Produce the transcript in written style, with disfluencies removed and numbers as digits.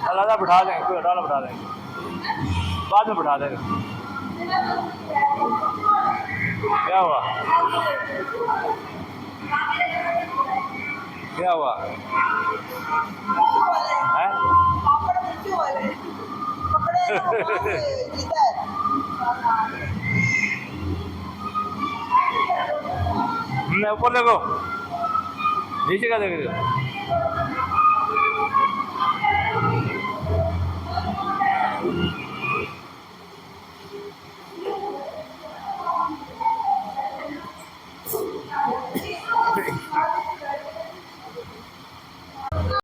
अल्लाह बिठा देंगे, कोई हटा बिठा देंगे, बाद में बिठा देंगे। क्या हुआ? क्या हुआ है? ऊपर देखो, नीचे क्या देख रहे हो?